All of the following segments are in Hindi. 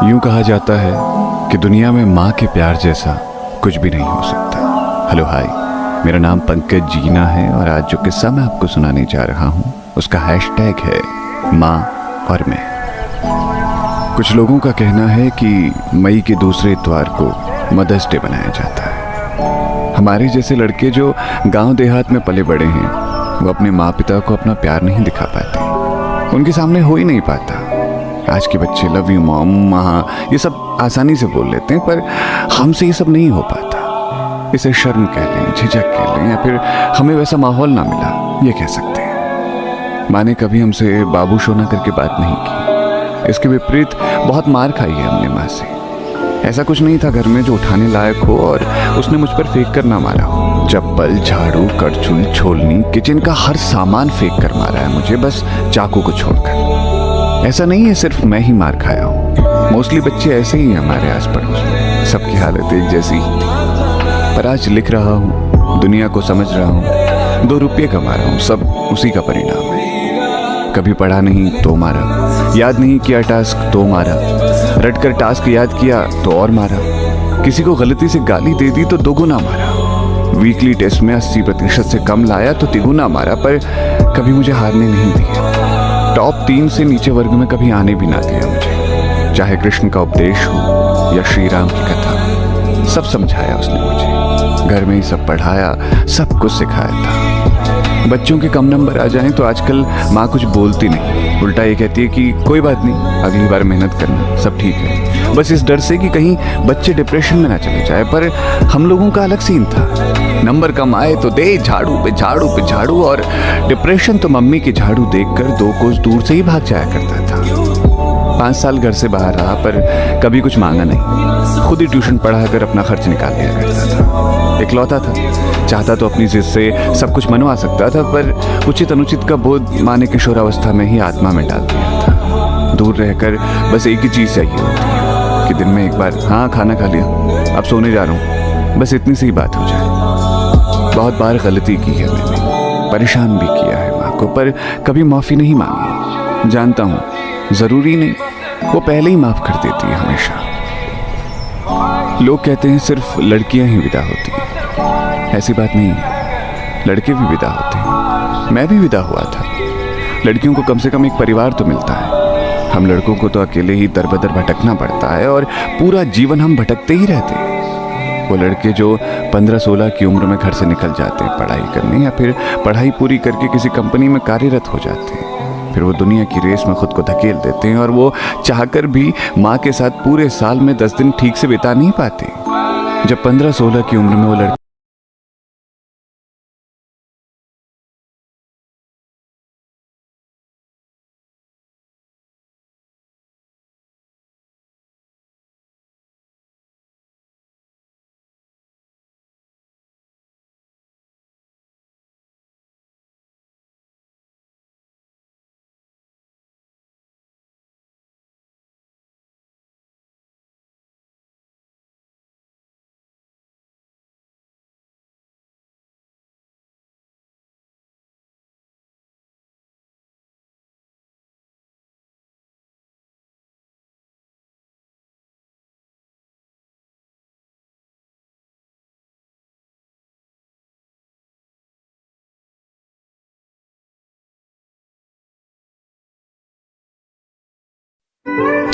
यूं कहा जाता है कि दुनिया में माँ के प्यार जैसा कुछ भी नहीं हो सकता। हेलो हाय, मेरा नाम पंकज जीना है और आज जो किस्सा मैं आपको सुनाने जा रहा हूँ उसका हैशटैग है माँ और मैं। कुछ लोगों का कहना है कि मई के दूसरे इतवार को मदर्स डे बनाया जाता है। हमारे जैसे लड़के जो गांव देहात में पले बड़े हैं वो अपने माँ पिता को अपना प्यार नहीं दिखा पाते, उनके सामने हो ही नहीं पाता। आज के बच्चे लव यू मॉम, माँ, ये सब आसानी से बोल लेते हैं, पर हमसे ये सब नहीं हो पाता। इसे शर्म कह लें, झिझक कह लें, या फिर हमें वैसा माहौल ना मिला ये कह सकते हैं। माँ ने कभी हमसे बाबू शोना करके बात नहीं की। इसके विपरीत बहुत मार खाई है हमने माँ से। ऐसा कुछ नहीं था घर में जो उठाने लायक हो और उसने मुझ पर फेंक कर ना मारा हो। चप्पल, झाड़ू, करछुल, छोलनी, किचन का हर सामान फेंक कर मारा है मुझे, बस चाकू को छोड़कर। ऐसा नहीं है सिर्फ मैं ही मार खाया हूँ, मोस्टली बच्चे ऐसे ही हैं हमारे आस पड़ोस में। सबकी हालत एक जैसी ही थी। पर आज लिख रहा हूँ, दुनिया को समझ रहा हूँ, 2 रुपये कमा रहा हूँ, सब उसी का परिणाम है। कभी पढ़ा नहीं तो मारा, याद नहीं किया टास्क तो मारा, रट कर टास्क याद किया तो और मारा, किसी को गलती से गाली दे दी तो 2 गुना मारा, वीकली टेस्ट में 80% से कम लाया तो 3 मारा, पर कभी मुझे हारने नहीं दिया। टॉप 3 से नीचे वर्ग में कभी आने भी ना दिया मुझे। चाहे कृष्ण का उपदेश हो या श्री राम की कथा, सब समझाया उसने मुझे। घर में ही सब पढ़ाया, सब कुछ सिखाया था। बच्चों के कम नंबर आ जाएं तो आजकल माँ कुछ बोलती नहीं, उल्टा ये कहती है कि कोई बात नहीं, अगली बार मेहनत करना, सब ठीक है। बस इस डर से कि कहीं बच्चे डिप्रेशन में ना चले जाए। पर हम लोगों का अलग सीन था। नंबर कम आए तो दे झाड़ू पे झाड़ू पे झाड़ू, और डिप्रेशन तो मम्मी की झाड़ू देखकर 2 कोस दूर से ही भाग जाया करता था। 5 साल घर से बाहर रहा पर कभी कुछ मांगा नहीं। खुद ही ट्यूशन पढ़ाकर अपना खर्च निकाल लिया करता था। इकलौता था, चाहता तो अपनी जिद से सब कुछ मनवा सकता था, पर उचित अनुचित का बोध माँ ने किशोरावस्था में ही आत्मा में डाल दिया था। दूर रहकर बस एक ही चीज़ चाहिए होती है कि दिन में एक बार, हाँ खाना खा लिया, अब सोने जा रहा हूँ, बस इतनी सी बात हो जाए। बहुत बार गलती की है मैंने, परेशान भी किया है माँ को, पर कभी माफ़ी नहीं मांगी। जानता हूँ ज़रूरी नहीं, वो पहले ही माफ़ कर देती है हमेशा। लोग कहते हैं सिर्फ लड़कियां ही विदा होती हैं, ऐसी बात नहीं है, लड़के भी विदा होते हैं। मैं भी विदा हुआ था। लड़कियों को कम से कम एक परिवार तो मिलता है। हम लड़कों को तो अकेले ही दर बदर भटकना पड़ता है और पूरा जीवन हम भटकते ही रहते हैं। वो लड़के जो 15-16 की उम्र में घर से निकल जाते हैं पढ़ाई करने, या फिर पढ़ाई पूरी करके किसी कंपनी में कार्यरत हो जाते हैं, फिर वो दुनिया की रेस में खुद को धकेल देते हैं और वो चाहकर भी माँ के साथ पूरे साल में 10 दिन ठीक से बिता नहीं पाते। जब 15-16 की उम्र में वो लड़के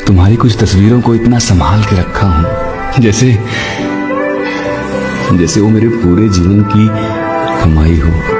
तुम्हारी कुछ तस्वीरों को इतना संभाल के रखा हूं, जैसे जैसे वो मेरे पूरे जीवन की कमाई हो।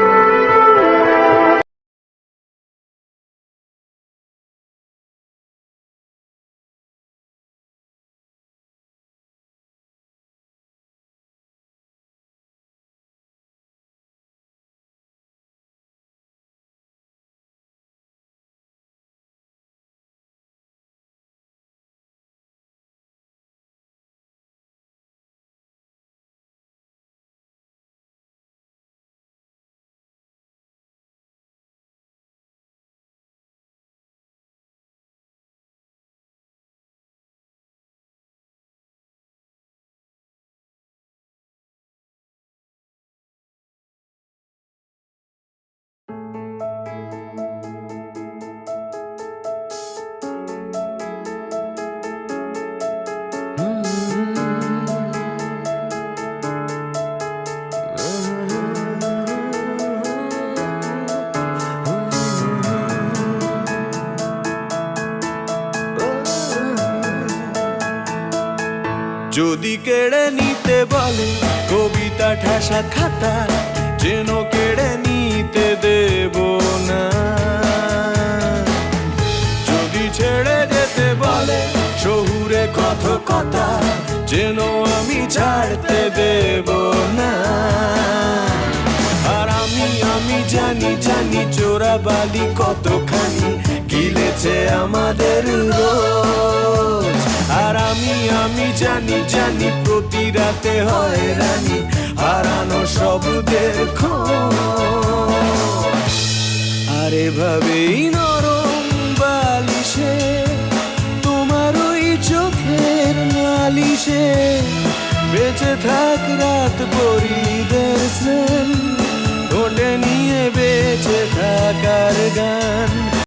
যদি কেড়ে নিতে বলে কবিতা ঠাসা খাতা, যেন কেড়ে নিতে দেব না। যদি ছেড়ে যেতে বলে শহুরে কথকতা, যেন আমি ছাড়তে দেব না। আর আমি জানি জানি চোরাবালি কতখানি গিলেছে আমাদের রোজ। আর আমি জানি জানি প্রতি রাতে হয় রানী হারানো শব্দের খোঁজ। আর এভাবেই নরম বালিশে তোমার ওই চোখের নালিশে বেঁচে থাক রাত পরিদের স্নান, ওটে নিয়ে বেঁচে থাকার গান।